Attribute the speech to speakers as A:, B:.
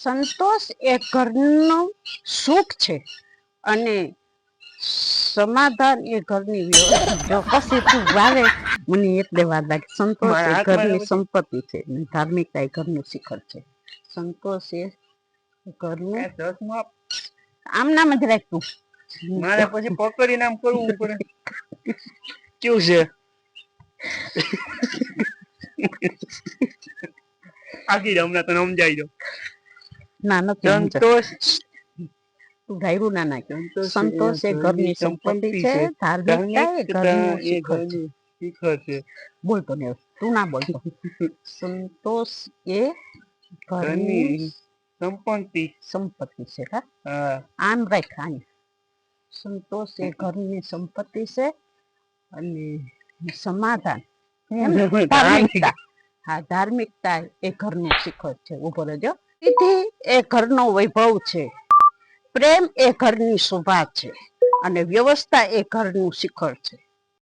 A: સંતોષ એ ઘરનું સુખ છે અને સમાધાન એ ઘરની વ્યવસ્થા. જો પછી તું વારે મને એટલે વાર લાગે. સંતોષ એ ઘરની સંપત્તિ છે, ધાર્મિકતા એ ઘરનું શિખર છે. સંતોષ એ ઘરનું આમ નામ જ રાખતું.
B: મારે પછી પકડી નામ કરવું પડે. કેવું છે? આગી હમણાં તને સમજાઈ દો.
A: ના નથી
B: સંતોષ
A: તું ગાયરું ના નાખ. સંતોષ એ ઘરની સંપત્તિ છે, ધાર્મિકતા એ ઘરનું શિખર છે. બોલતો ને તું ના બોલતો. સંતોષ એ ઘરની સંપત્તિ છે. આમ રાખ. સંતોષ એ ઘરની સંપત્તિ છે અને સમાધાન ધાર્મિકતા. હા, ધાર્મિકતા એ ઘરનું શિખર છે. ઉભો રહેજો. પ્રીતિ એ ઘરનો વૈભવ છે, પ્રેમ એ ઘરની શોભા છે અને વ્યવસ્થા એ ઘરનું શિખર છે.